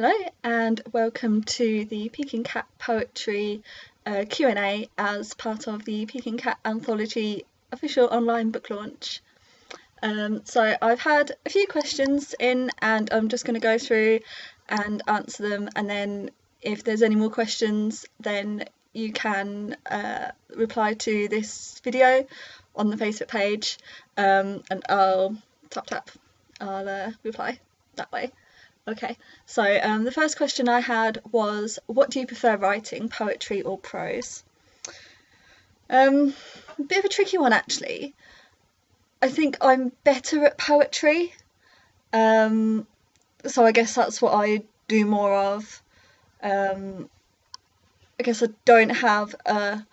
Hello and welcome to the Peking Cat Poetry Q&A as part of the Peking Cat Anthology official online book launch. So I've had a few questions in and I'm just going to go through and answer them, and then if there's any more questions then you can reply to this video on the Facebook page, and I'll I'll reply that way. Okay, so the first question I had was, what do you prefer writing, poetry or prose? A bit of a tricky one actually. I think I'm better at poetry, so I guess that's what I do more of. I guess I don't have a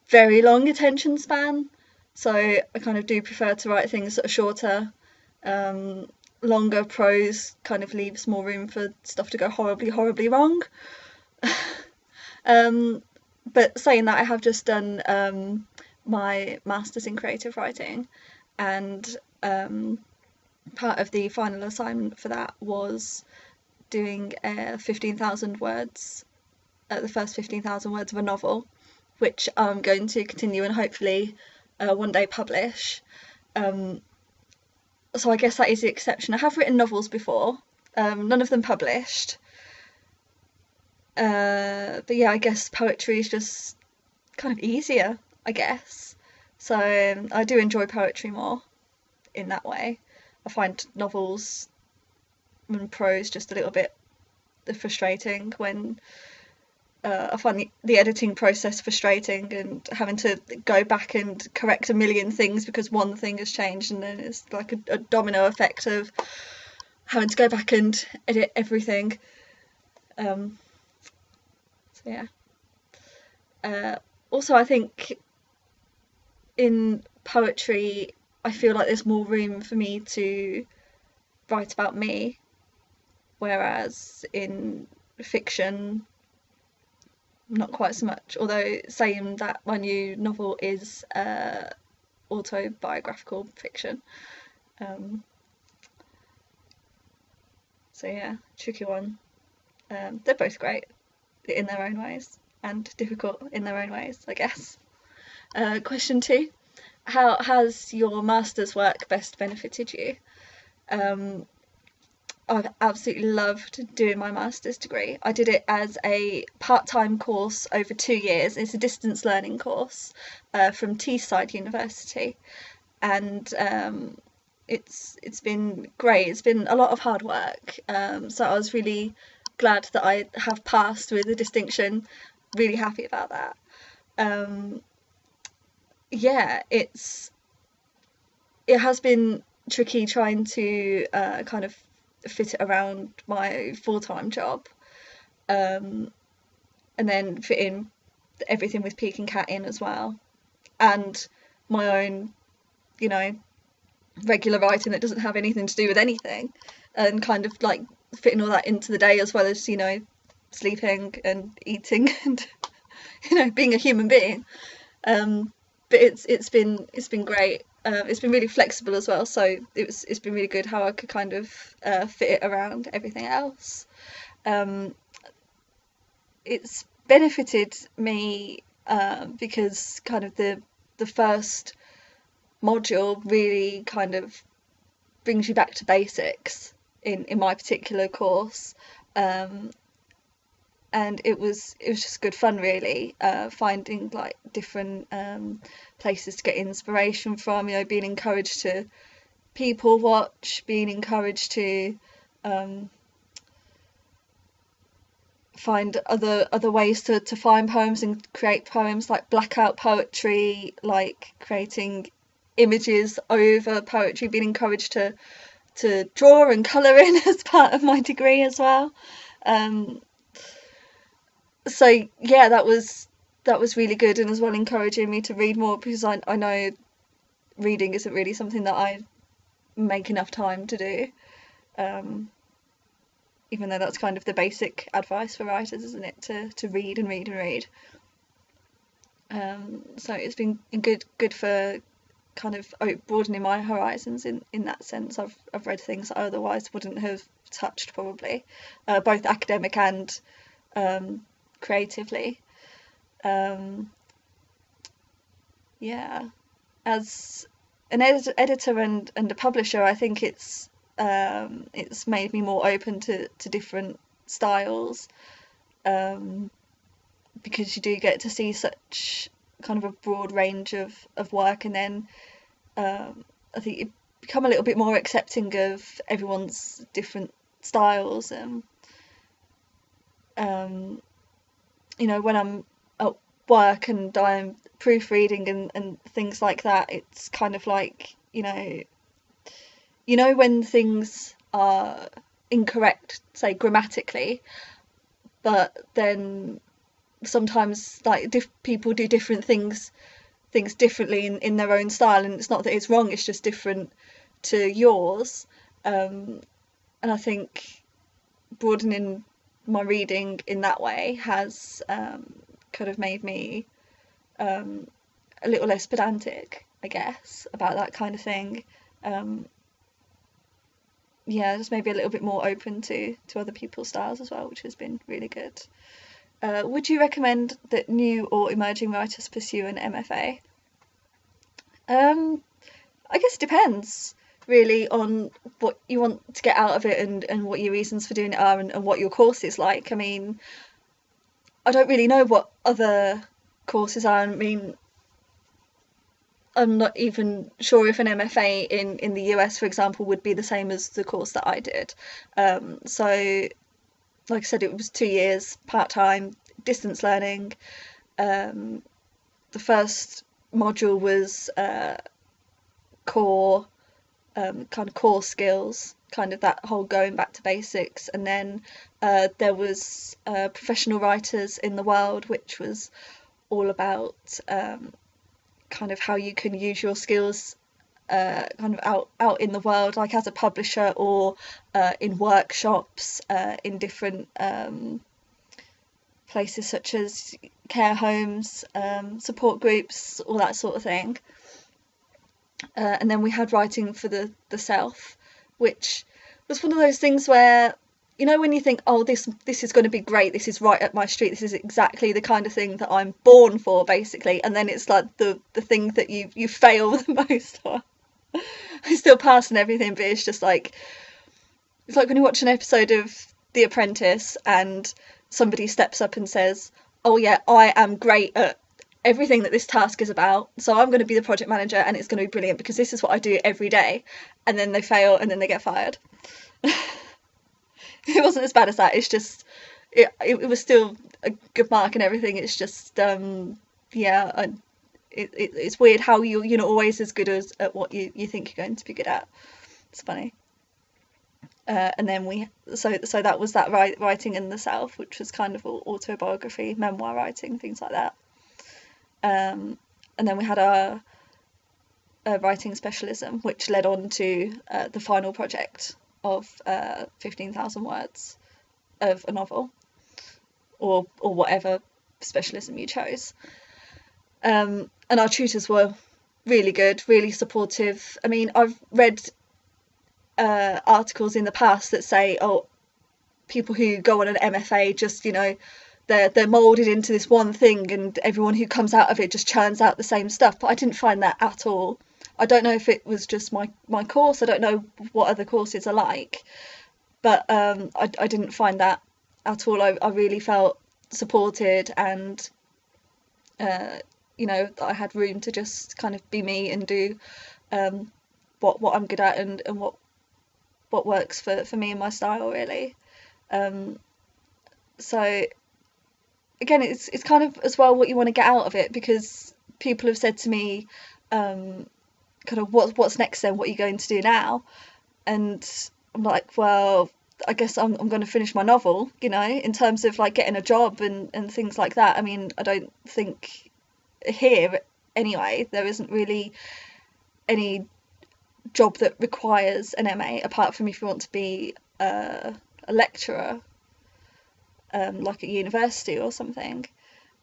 very long attention span, so I kind of do prefer to write things that are shorter. Longer prose kind of leaves more room for stuff to go horribly wrong. But saying that, I have just done my master's in creative writing, and part of the final assignment for that was doing 15,000 words, the first 15,000 words of a novel, which I'm going to continue and hopefully one day publish. So I guess that is the exception. I have written novels before, none of them published. But yeah, I guess poetry is just kind of easier, I guess. So I do enjoy poetry more in that way. I find novels and prose just a little bit frustrating when I find the editing process frustrating, and having to go back and correct a million things because one thing has changed, and then it's like a domino effect of having to go back and edit everything. So yeah. Also, I think in poetry I feel like there's more room for me to write about me, whereas in fiction not quite so much, although saying that my new novel is autobiographical fiction. So yeah, tricky one. They're both great in their own ways and difficult in their own ways, I guess. Question 2. How has your master's work best benefited you? I've absolutely loved doing my master's degree. I did it as a part-time course over 2 years. It's a distance learning course from Teesside University, and it's been great. It's been a lot of hard work, so I was really glad that I have passed with a distinction. Really happy about that. Yeah, it has been tricky trying to kind of fit it around my full-time job, and then fit in everything with Peking Cat in as well, and my own, regular writing that doesn't have anything to do with anything, and kind of like fitting all that into the day, as well as sleeping and eating and being a human being. But it's been great. It's been really flexible as well, so it's been really good how I could kind of fit it around everything else. It's benefited me because kind of the first module really kind of brings you back to basics in my particular course, and it was just good fun really, finding like different places to get inspiration from, being encouraged to people watch, being encouraged to find other ways to find poems and create poems, like blackout poetry, like creating images over poetry, being encouraged to draw and colour in as part of my degree as well. So yeah, that was really good, and as well encouraging me to read more, because I know reading isn't really something that I make enough time to do, even though that's kind of the basic advice for writers, isn't it, to read and read and read. So it's been good for kind of broadening my horizons in that sense. I've read things I otherwise wouldn't have touched probably, both academic and creatively. Yeah, as an editor and a publisher, I think it's made me more open to different styles, because you do get to see such kind of a broad range of work, and then I think you become a little bit more accepting of everyone's different styles. And when I'm at work and I'm proofreading and things like that, it's kind of like, when things are incorrect, say grammatically, but then sometimes like people do different things differently in their own style, and it's not that it's wrong, it's just different to yours. And I think broadening my reading in that way has kind of made me a little less pedantic, I guess, about that kind of thing. Just maybe a little bit more open to other people's styles as well, which has been really good. Would you recommend that new or emerging writers pursue an MFA? I guess it depends really on what you want to get out of it, and what your reasons for doing it are, and what your course is like. I mean, I don't really know what other courses are. I mean, I'm not even sure if an MFA in the US, for example, would be the same as the course that I did. So, like I said, it was 2 years, part-time, distance learning. The first module was core, kind of core skills, kind of that whole going back to basics. And then there was professional writers in the world, which was all about kind of how you can use your skills kind of out in the world, like as a publisher, or in workshops in different places such as care homes, support groups, all that sort of thing. And then we had writing for the self, which was one of those things where, when you think, oh, this is going to be great, this is right up my street, this is exactly the kind of thing that I'm born for, basically, and then it's like the thing that you fail the most on. I still pass and everything, but it's just like, it's like when you watch an episode of The Apprentice and somebody steps up and says, oh yeah, I am great at everything that this task is about, so I'm going to be the project manager and it's going to be brilliant because this is what I do every day, and then they fail and then they get fired. It wasn't as bad as that. It's just it was still a good mark and everything. It's just it's weird how you're not always as good as at what you think you're going to be good at. It's funny. And then so that was that writing in the self, which was kind of autobiography, memoir writing, things like that. And then we had our writing specialism, which led on to the final project of 15,000 words of a novel, or whatever specialism you chose. And our tutors were really good, really supportive. I mean, I've read articles in the past that say, oh, people who go on an MFA just, they're moulded into this one thing and everyone who comes out of it just churns out the same stuff. But I didn't find that at all. I don't know if it was just my course. I don't know what other courses are like. But I didn't find that at all. I really felt supported, and that I had room to just kind of be me and do what I'm good at, and what works for me and my style, really. So again, it's kind of as well what you want to get out of it, because people have said to me, kind of what's next then, what are you going to do now? And I'm like, well, I guess I'm going to finish my novel, in terms of like getting a job and things like that. I mean, I don't think here anyway there isn't really any job that requires an MA, apart from if you want to be a lecturer, like at university or something.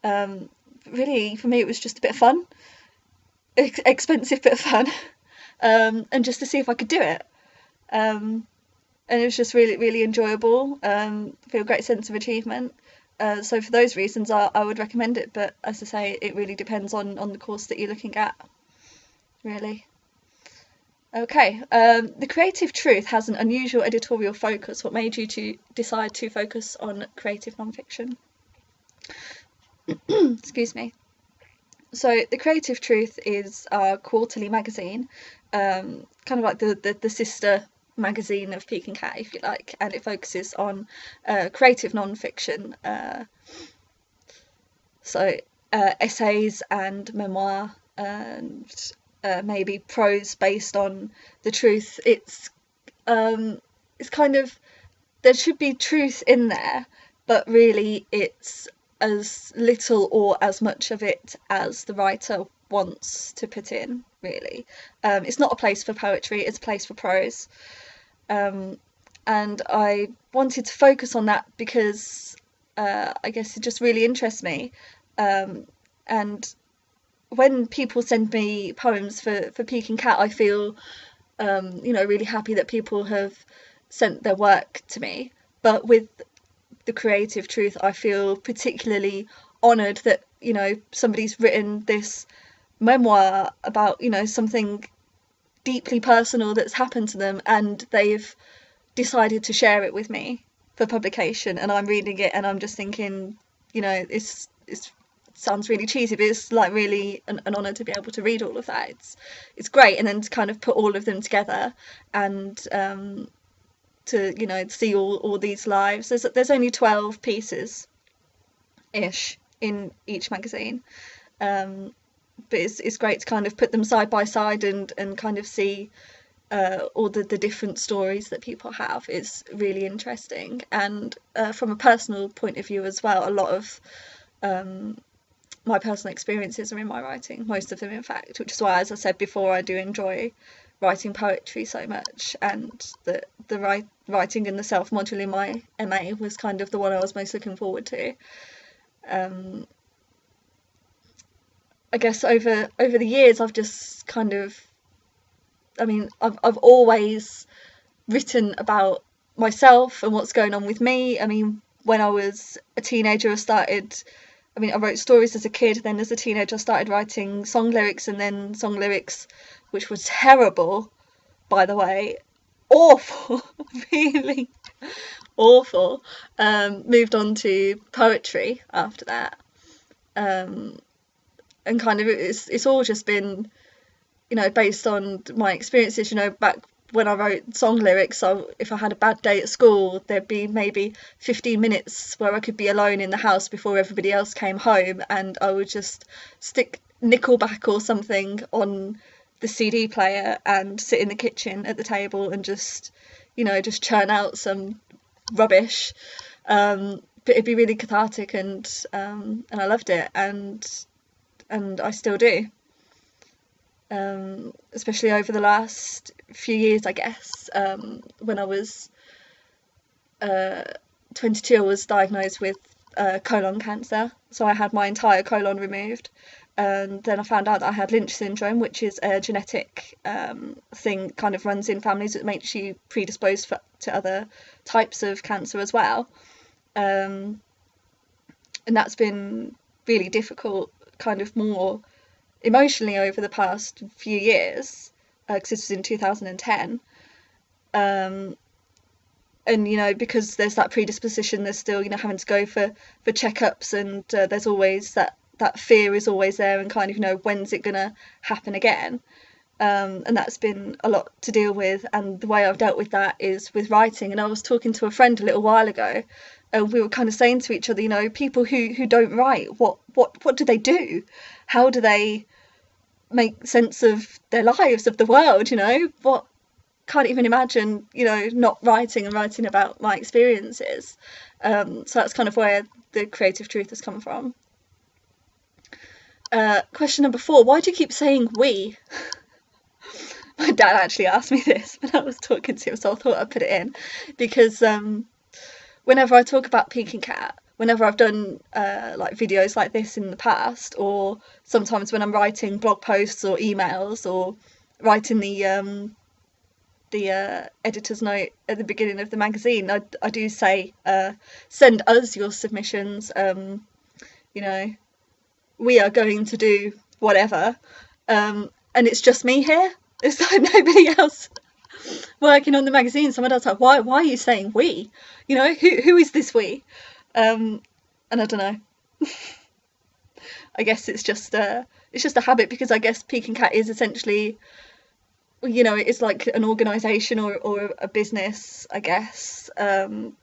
Really, for me, it was just a bit of fun. expensive bit of fun, and just to see if I could do it. And it was just really, really enjoyable. Feel a great sense of achievement. So for those reasons, I would recommend it. But as I say, it really depends on the course that you're looking at, really. Okay, The Creative Truth has an unusual editorial focus. What made you to decide to focus on creative nonfiction? Excuse me. So The Creative Truth is our quarterly magazine, kind of like the sister magazine of Peak and Cat, if you like, and it focuses on creative nonfiction, so essays and memoir and maybe prose based on the truth. It's kind of, there should be truth in there, but really it's as little or as much of it as the writer wants to put in, really. It's not a place for poetry, it's a place for prose. And I wanted to focus on that because I guess it just really interests me. And when people send me poems for Peak and Cat, I feel really happy that people have sent their work to me. But with The Creative Truth, I feel particularly honoured that somebody's written this memoir about something deeply personal that's happened to them, and they've decided to share it with me for publication, and I'm reading it and I'm just thinking, it's sounds really cheesy, but it's like really an honour to be able to read all of that. It's great, and then to kind of put all of them together and to see all these lives. There's only 12 pieces ish in each magazine, but it's great to kind of put them side by side and kind of see all the different stories that people have. Is really interesting, and from a personal point of view as well, a lot of my personal experiences are in my writing, most of them in fact, which is why, as I said before, I do enjoy writing poetry so much, and the writing in the self module in my MA was kind of the one I was most looking forward to. I guess over the years I've just kind of, I've always written about myself and what's going on with me. When I was a teenager, I wrote stories as a kid, then as a teenager I started writing song lyrics, and then song lyrics which were terrible, by the way, awful, really awful, moved on to poetry after that. And kind of it's all just been, based on my experiences. Back when I wrote song lyrics, if I had a bad day at school, there'd be maybe 15 minutes where I could be alone in the house before everybody else came home, and I would just stick Nickelback or something on the CD player and sit in the kitchen at the table and just churn out some rubbish. But it'd be really cathartic, and I loved it, and I still do. Especially over the last few years, I guess. When I was 22, I was diagnosed with colon cancer, so I had my entire colon removed, and then I found out that I had Lynch syndrome, which is a genetic thing, kind of runs in families. It makes you predisposed to other types of cancer as well, and that's been really difficult, kind of more emotionally over the past few years, because this was in 2010, and because there's that predisposition, there's still having to go for checkups, and there's always that fear is always there, and kind of when's it gonna happen again, and that's been a lot to deal with. And the way I've dealt with that is with writing. And I was talking to a friend a little while ago, and we were kind of saying to each other, people who don't write, what do they do? How do they make sense of their lives, of the world? What, can't even imagine not writing and writing about my experiences. So that's kind of where The Creative Truth has come from. Question number 4, why do you keep saying we? My dad actually asked me this when I was talking to him, so I thought I'd put it in, because whenever I talk about Peak and Cat, whenever I've done like videos like this in the past, or sometimes when I'm writing blog posts or emails, or writing the editor's note at the beginning of the magazine, I do say send us your submissions. You know, we are going to do whatever, and it's just me here. It's like nobody else working on the magazine. Someone else like, why are you saying we? You know, who is this we? And I don't know. I guess it's just a habit, because I guess Peking Cat is essentially, you know, it's like an organisation or a business, I guess. And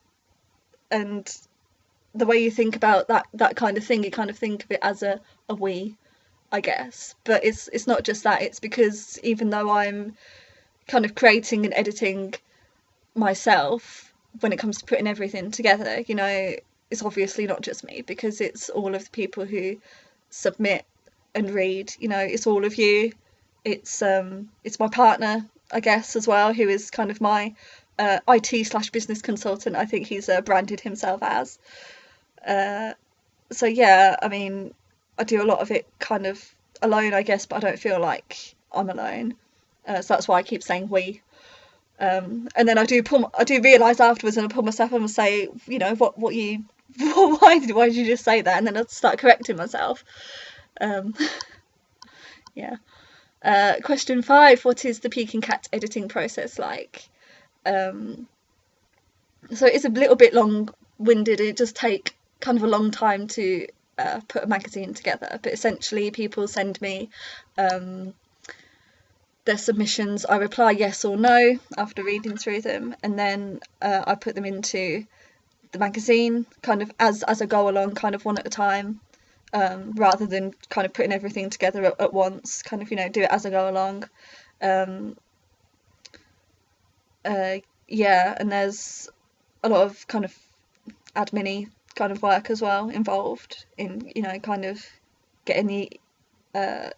the way you think about that kind of thing, you kind of think of it as a we, I guess. But it's not just that. It's because even though I'm kind of creating and editing myself, when it comes to putting everything together, you know, it's obviously not just me, because it's all of the people who submit and read. You know, it's all of you. It's my partner, I guess, as well, who is kind of my IT/business consultant. I think he's branded himself as. So yeah, I mean, I do a lot of it kind of alone, I guess, but I don't feel like I'm alone. So that's why I keep saying we. And then I do realise afterwards, and I pull myself up and say, you know, what you, why did you just say that? And then I start correcting myself. Yeah. Question 5: what is the Peking Cat editing process like? So it's a little bit long-winded. It does take kind of a long time to put a magazine together, but essentially people send me their submissions. I reply yes or no after reading through them, and then I put them into the magazine kind of as I go along, kind of one at a time, rather than kind of putting everything together at once, kind of, you know, do it as I go along. Yeah, and there's a lot of kind of admin-y kind of work as well involved in, you know, kind of getting the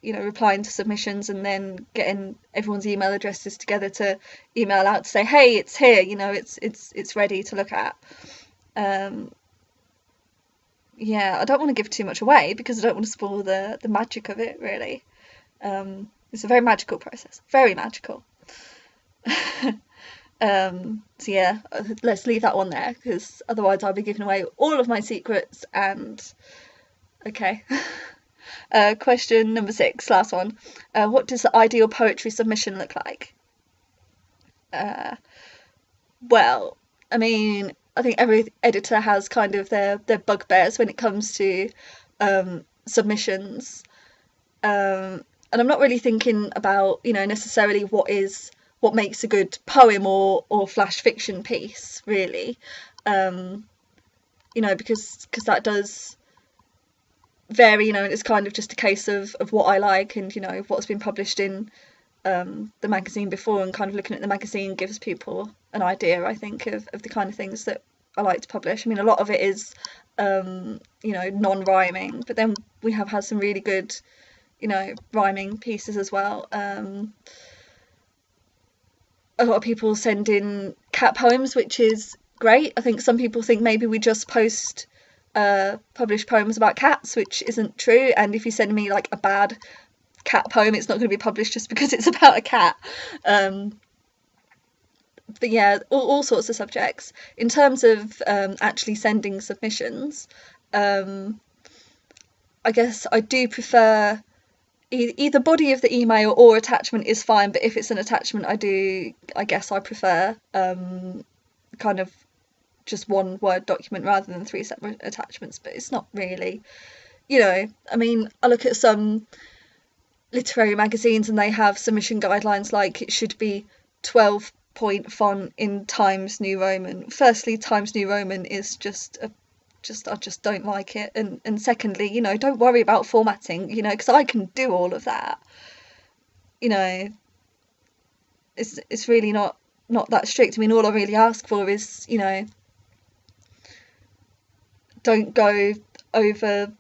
you know, replying to submissions, and then getting everyone's email addresses together to email out to say, hey, it's here, you know, it's ready to look at. Yeah, I don't want to give too much away, because I don't want to spoil the magic of it, really. It's a very magical process, very magical. So yeah, let's leave that one there, because otherwise I'll be giving away all of my secrets. And okay. Question number 6, last one. What does the ideal poetry submission look like? Well, I mean, I think every editor has kind of their bugbears when it comes to submissions. And I'm not really thinking about, you know, necessarily what makes a good poem or flash fiction piece, really. You know, because that does vary, you know, and it's kind of just a case of what I like, and, you know, what's been published in the magazine before, and kind of looking at the magazine gives people an idea, I think, of the kind of things that I like to publish. I mean, a lot of it is you know, non-rhyming, but then we have had some really good, you know, rhyming pieces as well. A lot of people send in cat poems, which is great. I think some people think maybe we just post publish poems about cats, which isn't true. And if you send me like a bad cat poem, it's not going to be published just because it's about a cat. But yeah, all sorts of subjects. In terms of actually sending submissions, I guess I do prefer either body of the email or attachment is fine, but if it's an attachment, I guess I prefer kind of just one Word document rather than 3 separate attachments. But it's not really, you know, I mean, I look at some literary magazines and they have submission guidelines like it should be 12-point font in Times New Roman. Firstly, Times New Roman is I just don't like it, and secondly, you know, don't worry about formatting, you know, because I can do all of that. You know, it's really not that strict. I mean, all I really ask for is, you know, don't go over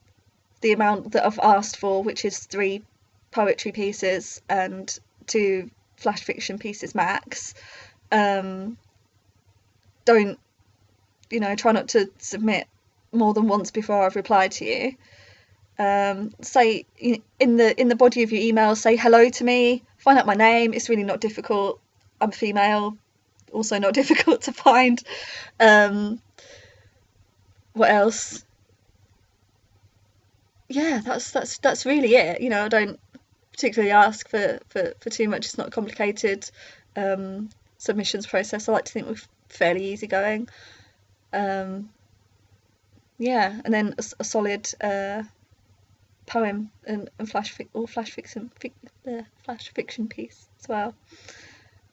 the amount that I've asked for, which is 3 poetry pieces and 2 flash fiction pieces max. Don't, you know, try not to submit more than once before I've replied to you. Say in the body of your email, say hello to me, find out my name. It's really not difficult. I'm female, also not difficult to find. What else? Yeah, that's really it. You know, I don't particularly ask for too much. It's not a complicated submissions process. I like to think we're fairly easygoing. Yeah, and then a solid poem and flash fiction piece as well.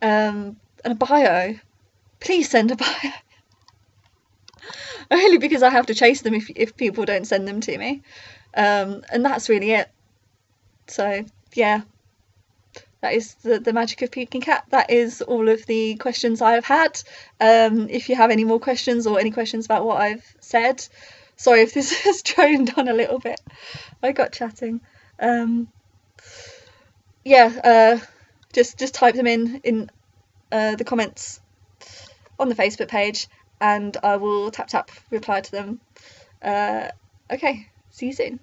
And a bio. Please send a bio. Only because I have to chase them if people don't send them to me. And that's really it. So yeah, that is the magic of Peking Cat. That is all of the questions I have had. If you have any more questions or any questions about what I've said, sorry if this has droned on a little bit. I got chatting. Just type them in the comments on the Facebook page, and I will tap reply to them. Okay, see you soon.